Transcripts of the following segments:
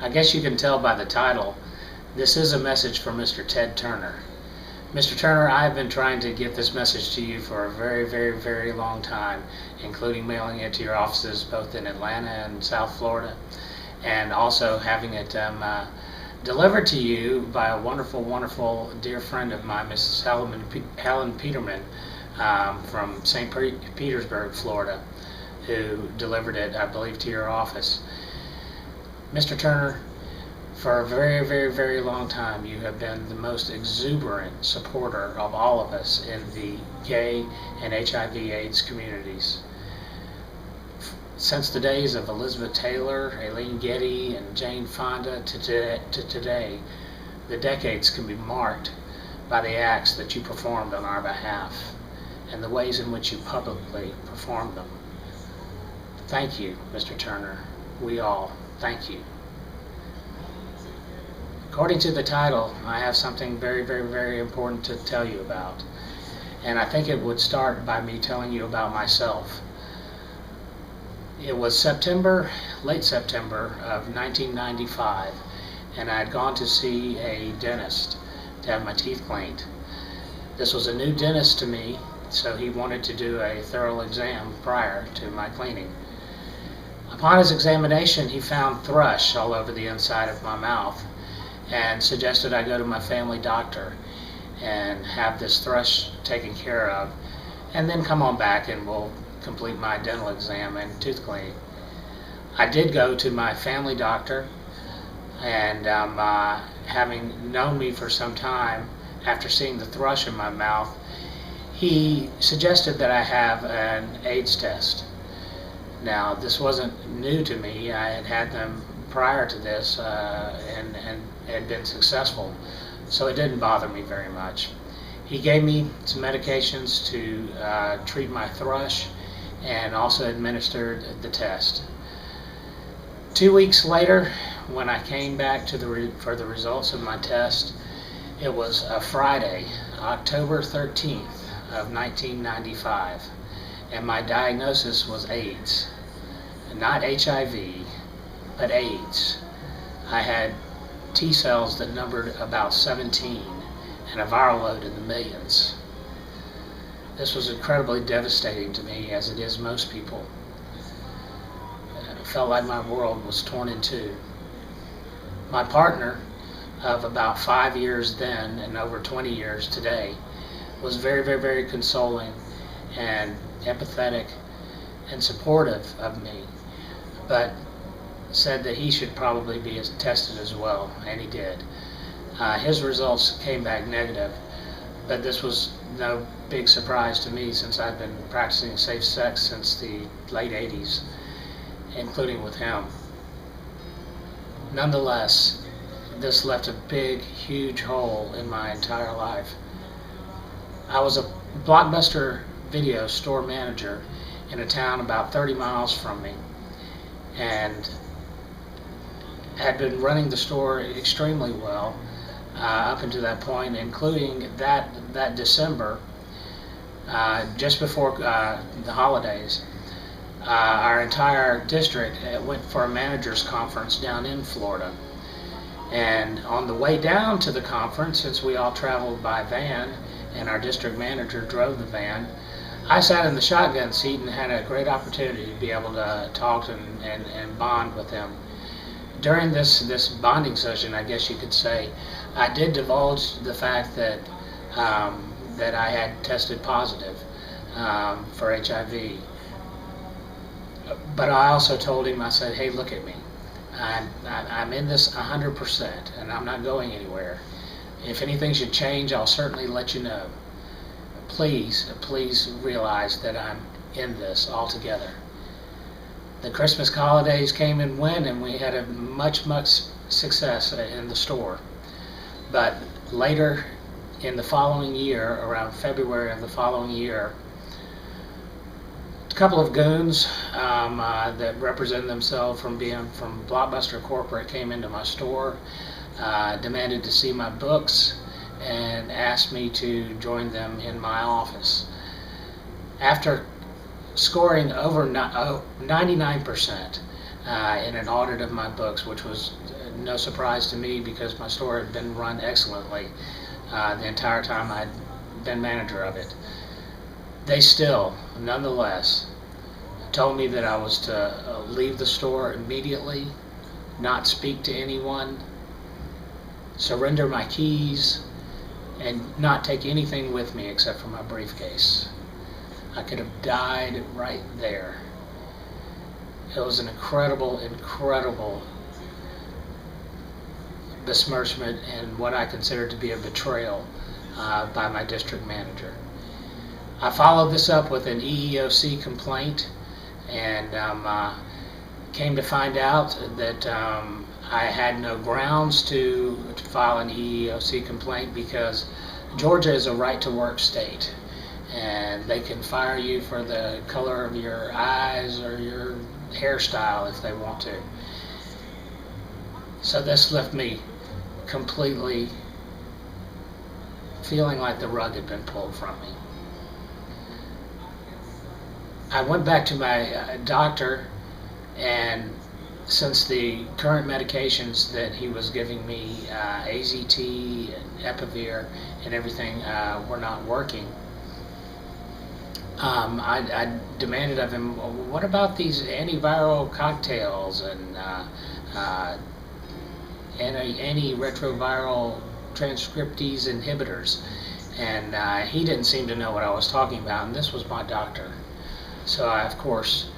I guess you can tell by the title, this is a message for Mr. Ted Turner. Mr. Turner, I've been trying to get this message to you for a very, very, very long time, including mailing it to your offices both in Atlanta and South Florida, and also having it delivered to you by a wonderful, wonderful dear friend of mine, Mrs. Helen Peterman from St. Petersburg, Florida, who delivered it, I believe, to your office. Mr. Turner, for a very, very, very long time, you have been the most exuberant supporter of all of us in the gay and HIV/AIDS communities. Since the days of Elizabeth Taylor, Aileen Getty, and Jane Fonda to today, the decades can be marked by the acts that you performed on our behalf and the ways in which you publicly performed them. Thank you, Mr. Turner. We all thank you. According to the title, I have something very, very, very important to tell you about. And I think it would start by me telling you about myself. It was late September of 1995, and I had gone to see a dentist to have my teeth cleaned. This was a new dentist to me, so he wanted to do a thorough exam prior to my cleaning. Upon his examination, he found thrush all over the inside of my mouth and suggested I go to my family doctor and have this thrush taken care of, and then come on back and we'll complete my dental exam and tooth cleaning. I did go to my family doctor, and having known me for some time, after seeing the thrush in my mouth, he suggested that I have an AIDS test. Now, this wasn't new to me. I had had them prior to this and had been successful, so it didn't bother me very much. He gave me some medications to treat my thrush and also administered the test. 2 weeks later, when I came back for the results of my test, it was a Friday, October 13th of 1995, and my diagnosis was AIDS. Not HIV, but AIDS. I had T cells that numbered about 17 and a viral load in the millions. This was incredibly devastating to me, as it is most people. It felt like my world was torn in two. My partner of about 5 years then and over 20 years today was very, very, very consoling and empathetic and supportive of me, but said that he should probably be tested as well, and he did. His results came back negative, but this was no big surprise to me since I've been practicing safe sex since the late 80s, including with him. Nonetheless, this left a big, huge hole in my entire life. I was a Blockbuster video store manager in a town about 30 miles from me, and had been running the store extremely well up until that point, including that December, just before the holidays. Our entire district went for a manager's conference down in Florida. And on the way down to the conference, since we all traveled by van and our district manager drove the van, I sat in the shotgun seat and had a great opportunity to be able to talk and bond with him. During this bonding session, I guess you could say, I did divulge the fact that that I had tested positive for HIV. But I also told him, I said, hey, look at me. I'm in this 100%, and I'm not going anywhere. If anything should change, I'll certainly let you know. Please realize that I'm in this altogether. The Christmas holidays came and went, and we had a much success in the store. But later in the following year, around February of the following year, a couple of goons that represent themselves from Blockbuster Corporate came into my store, demanded to see my books, and asked me to join them in my office. After scoring over 99% in an audit of my books, which was no surprise to me because my store had been run excellently the entire time I'd been manager of it. They still, nonetheless, told me that I was to leave the store immediately, not speak to anyone, surrender my keys, and not take anything with me except for my briefcase. I could have died right there. It was an incredible, incredible besmirchment and what I consider to be a betrayal by my district manager. I followed this up with an EEOC complaint, and came to find out that I had no grounds to file an EEOC complaint because Georgia is a right-to-work state, and they can fire you for the color of your eyes or your hairstyle if they want to. So this left me completely feeling like the rug had been pulled from me. I went back to my doctor, and since the current medications that he was giving me, AZT and Epivir and everything, were not working, I demanded of him, what about these antiviral cocktails and antiretroviral transcriptase inhibitors? And he didn't seem to know what I was talking about, and this was my doctor. So I, of course,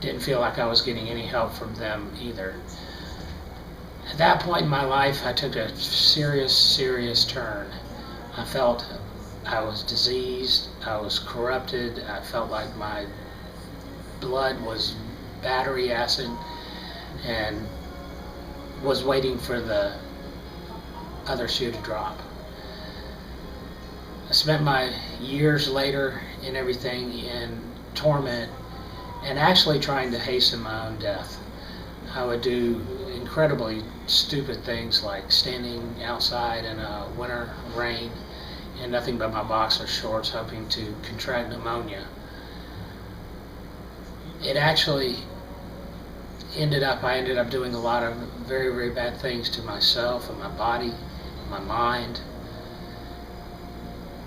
didn't feel like I was getting any help from them either. At that point in my life, I took a serious turn. I felt I was diseased, I was corrupted, I felt like my blood was battery acid and was waiting for the other shoe to drop. I spent my years later in everything in torment and actually trying to hasten my own death. I would do incredibly stupid things like standing outside in a winter rain in nothing but my boxer shorts, hoping to contract pneumonia. It actually I ended up doing a lot of very bad things to myself and my body, and my mind.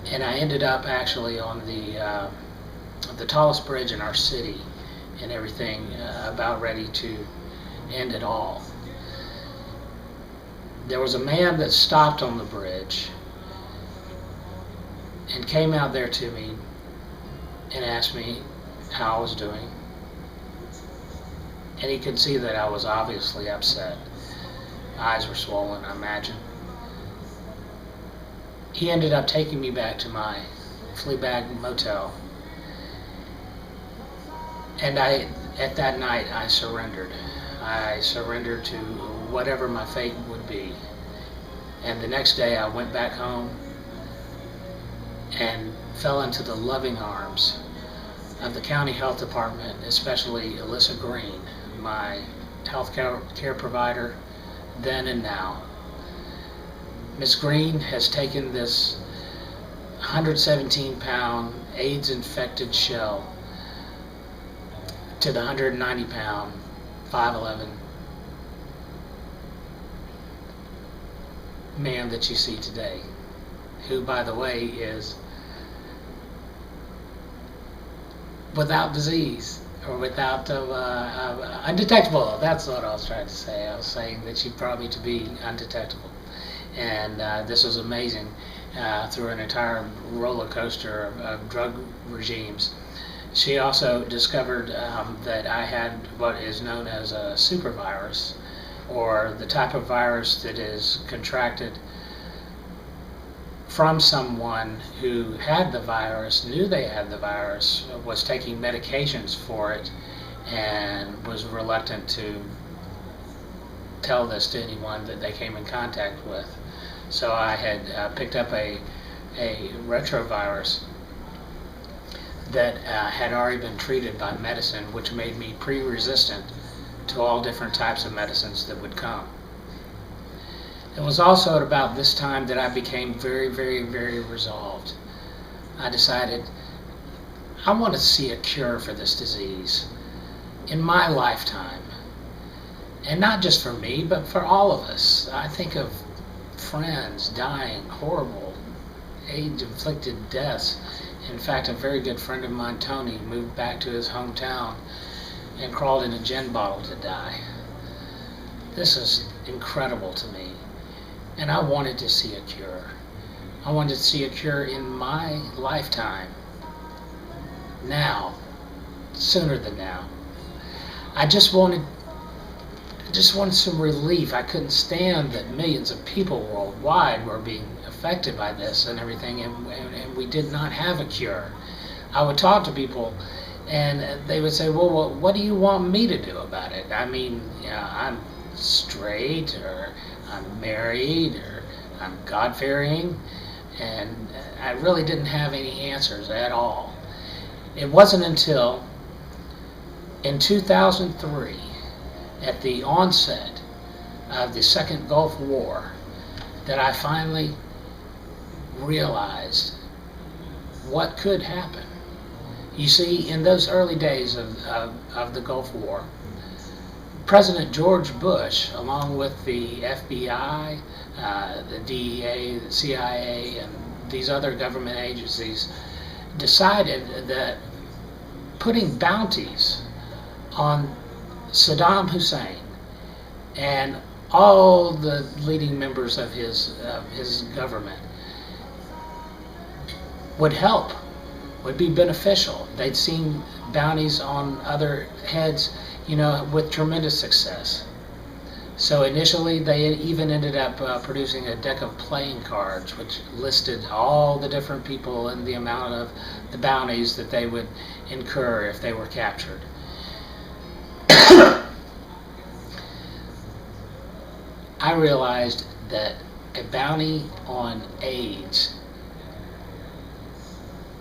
And I ended up actually on the tallest bridge in our city and everything, about ready to end it all. There was a man that stopped on the bridge and came out there to me and asked me how I was doing. And he could see that I was obviously upset. My eyes were swollen, I imagine. He ended up taking me back to my flea bag motel. And at that night, I surrendered. I surrendered to whatever my fate would be. And the next day, I went back home and fell into the loving arms of the county health department, especially Alyssa Green, my health care provider then and now. Ms. Green has taken this 117-pound AIDS-infected shell to the 190-pound, 5'11" man that you see today, who, by the way, is without disease, or without undetectable. That's what I was trying to say. I was saying that she brought me to be undetectable. And this was amazing through an entire roller coaster of drug regimes. She also discovered that I had what is known as a supervirus, or the type of virus that is contracted from someone who had the virus, knew they had the virus, was taking medications for it, and was reluctant to tell this to anyone that they came in contact with. So I had picked up a retrovirus that had already been treated by medicine, which made me pre-resistant to all different types of medicines that would come. It was also at about this time that I became very resolved. I decided I want to see a cure for this disease in my lifetime. And not just for me, but for all of us. I think of friends dying, horrible, AIDS-inflicted deaths. In fact, a very good friend of mine, Tony, moved back to his hometown and crawled in a gin bottle to die. This is incredible to me. And I wanted to see a cure. I wanted to see a cure in my lifetime. Now. Sooner than now. I just wanted some relief. I couldn't stand that millions of people worldwide were being affected by this and everything, and we did not have a cure. I would talk to people, and they would say, well, what do you want me to do about it? I mean, I'm straight, or I'm married, or I'm God-fearing, and I really didn't have any answers at all. It wasn't until in 2003, at the onset of the Second Gulf War, that I finally realized what could happen. You see, in those early days of the Gulf War, President George Bush, along with the FBI, the DEA, the CIA, and these other government agencies, decided that putting bounties on Saddam Hussein and all the leading members of his government would help, would be beneficial. They'd seen bounties on other heads, with tremendous success. So initially they even ended up producing a deck of playing cards which listed all the different people and the amount of the bounties that they would incur if they were captured. I realized that a bounty on AIDS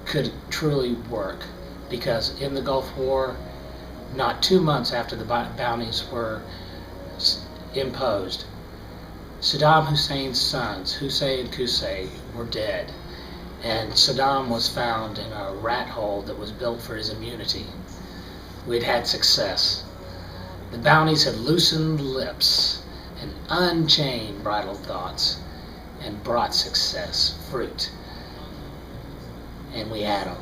could truly work, because in the Gulf War, not 2 months after the bounties were imposed, Saddam Hussein's sons, Hussein and Qusay, were dead, and Saddam was found in a rat hole that was built for his immunity. We'd had success. The bounties had loosened lips and unchained bridled thoughts and brought success, fruit. And we had them.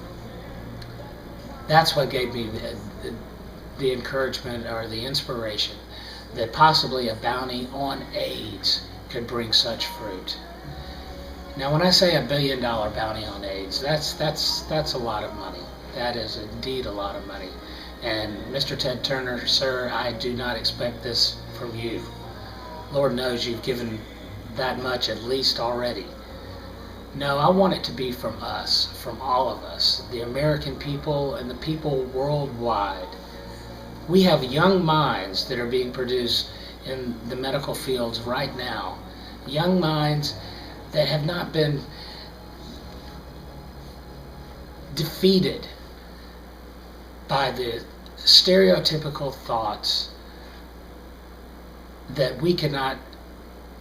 That's what gave me the encouragement or the inspiration that possibly a bounty on AIDS could bring such fruit. Now, when I say $1 billion bounty on AIDS, that's a lot of money. That is indeed a lot of money. And Mr. Ted Turner, sir, I do not expect this from you. Lord knows you've given that much at least already. No, I want it to be from us, from all of us, the American people and the people worldwide. We have young minds that are being produced in the medical fields right now. Young minds that have not been defeated by the stereotypical thoughts that we cannot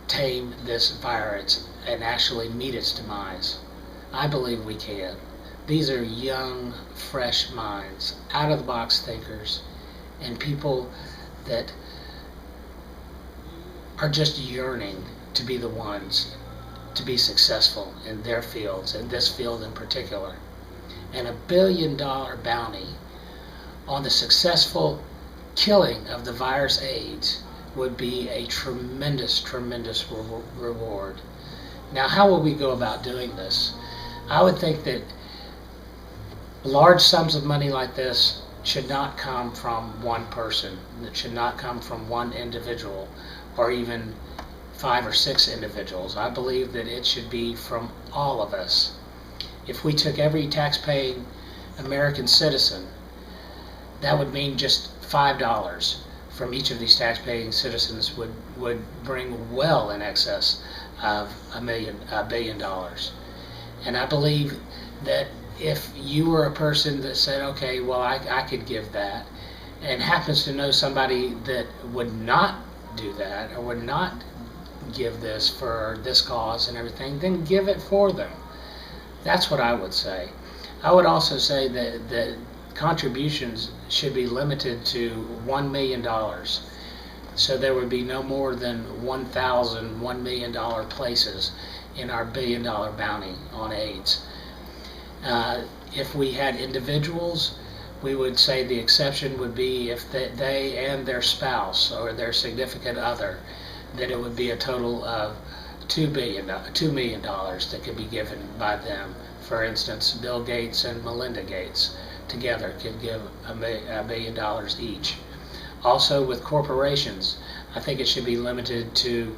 tame this virus and actually meet its demise. I believe we can. These are young, fresh minds, out-of-the-box thinkers, and people that are just yearning to be the ones to be successful in their fields, in this field in particular. And $1 billion bounty on the successful killing of the virus AIDS would be a tremendous, tremendous reward. Now, how will we go about doing this? I would think that large sums of money like this should not come from one person. It should not come from one individual, or even 5 or 6 individuals. I believe that it should be from all of us. If we took every tax-paying American citizen, that would mean just $5 from each of these tax-paying citizens would bring well in excess of $1 billion. And I believe that if you were a person that said, okay, well, I could give that, and happens to know somebody that would not do that, or would not give this for this cause and everything, then give it for them. That's what I would say. I would also say that contributions should be limited to $1 million So there would be no more than 1,000 $1 million places in our billion-dollar bounty on AIDS. If we had individuals, we would say the exception would be if they and their spouse or their significant other, that it would be a total of $2 million that could be given by them. For instance, Bill Gates and Melinda Gates together could give $1 million each. Also with corporations, I think it should be limited to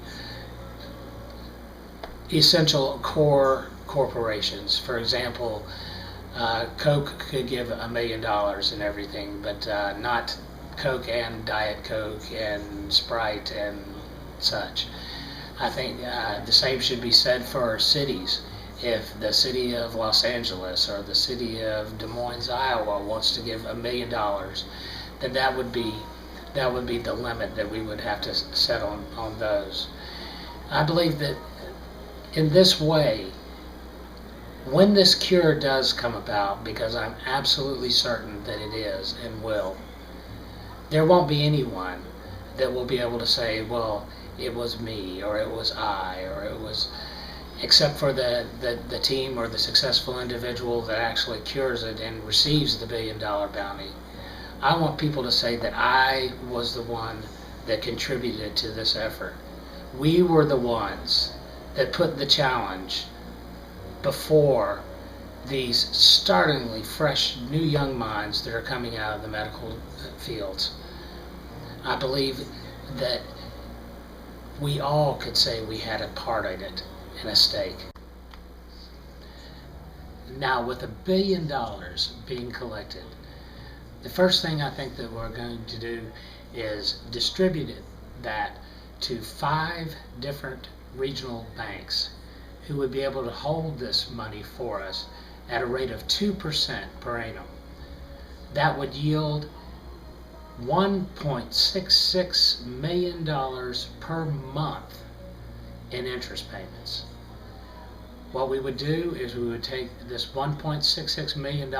essential core corporations. For example, Coke could give $1 million and everything, but not Coke and Diet Coke and Sprite and such. I think the same should be said for cities. If the city of Los Angeles or the city of Des Moines, Iowa wants to give $1 million, then that would be the limit that we would have to set on those. I believe that in this way, when this cure does come about, because I'm absolutely certain that it is and will, there won't be anyone that will be able to say, well, it was me, or it was I, or it was, except for the team or the successful individual that actually cures it and receives the $1 billion bounty. I want people to say that I was the one that contributed to this effort. We were the ones that put the challenge before these startlingly fresh new young minds that are coming out of the medical fields. I believe that we all could say we had a part in it and a stake. Now, with $1 billion being collected, the first thing I think that we're going to do is distribute that to 5 different regional banks who would be able to hold this money for us at a rate of 2% per annum. That would yield $1.66 million per month in interest payments. What we would do is we would take this $1.66 million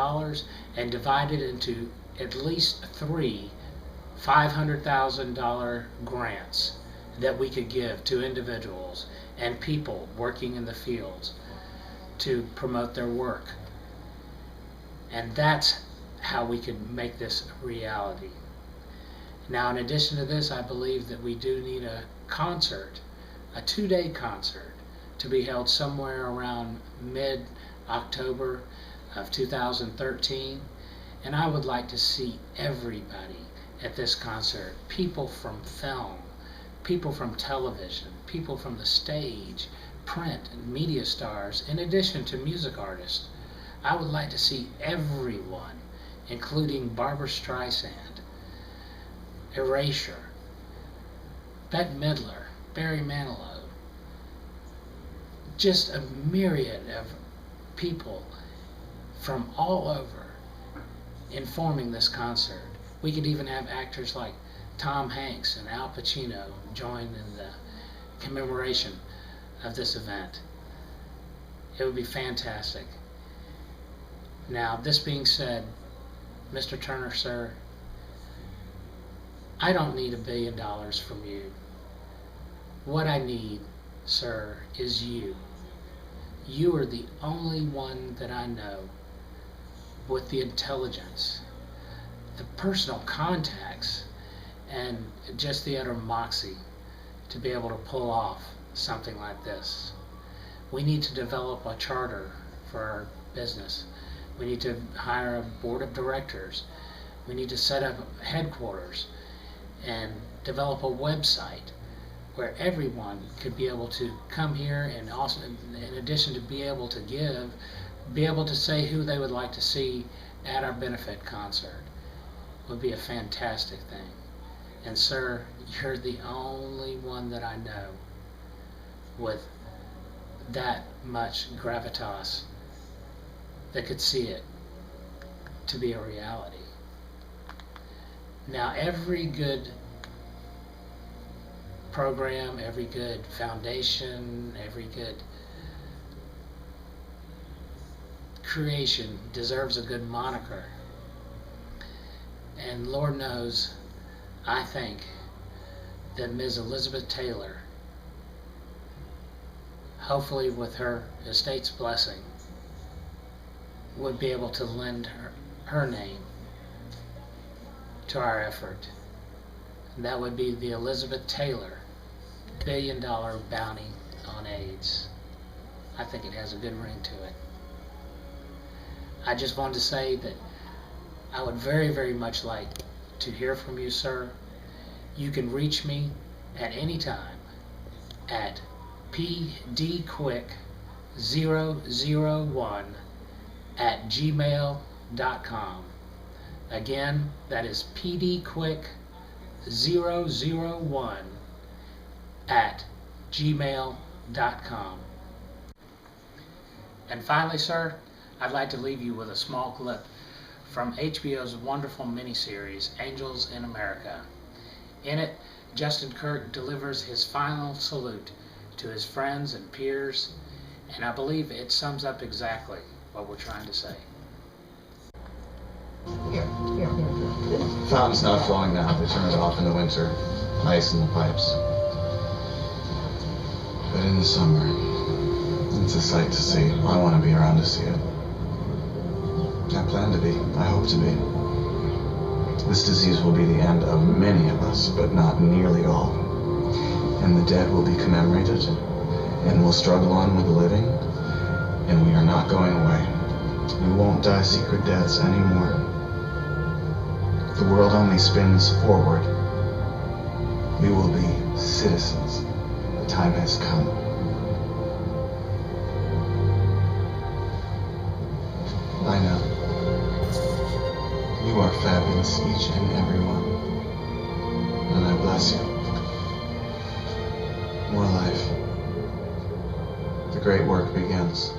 and divide it into at least 3 $500,000 grants that we could give to individuals and people working in the fields to promote their work. And that's how we could make this a reality. Now, in addition to this, I believe that we do need a concert, a 2-day concert, to be held somewhere around mid-October of 2013. And I would like to see everybody at this concert, people from film, people from television, people from the stage, print, and media stars, in addition to music artists. I would like to see everyone, including Barbra Streisand, Erasure, Bette Midler, Barry Manilow, just a myriad of people from all over informing this concert. We could even have actors like Tom Hanks and Al Pacino join in the commemoration of this event. It would be fantastic. Now, this being said, Mr. Turner, sir, I don't need $1 billion from you. What I need, sir, is you. You are the only one that I know with the intelligence, the personal contacts, and just the utter moxie to be able to pull off something like this. We need to develop a charter for our business. We need to hire a board of directors. We need to set up headquarters and develop a website where everyone could be able to come here, and also, in addition to be able to give, be able to say who they would like to see at our benefit concert. It would be a fantastic thing. And sir, you're the only one that I know with that much gravitas that could see it to be a reality. Now, every good program, every good foundation, every good creation deserves a good moniker. And Lord knows, I think that Ms. Elizabeth Taylor, hopefully with her estate's blessing, would be able to lend her name to our effort. And that would be the Elizabeth Taylor $1 billion bounty on AIDS. I think it has a good ring to it. I just wanted to say that I would very, very much like to hear from you, sir. You can reach me at any time at pdquick001@gmail.com. Again, that is pdquick001@gmail.com. And finally, sir, I'd like to leave you with a small clip from HBO's wonderful miniseries, Angels in America. In it, Justin Kirk delivers his final salute to his friends and peers, and I believe it sums up exactly what we're trying to say. Fountain's not flowing now. They turn it off in the winter. Ice in the pipes. But in the summer, it's a sight to see. I want to be around to see it. I plan to be. I hope to be. This disease will be the end of many of us, but not nearly all. And the dead will be commemorated, and we'll struggle on with the living, and we are not going away. We won't die secret deaths anymore. The world only spins forward. We will be citizens. The time has come. I know. You are fabulous, each and every one. And I bless you. More life. The great work begins.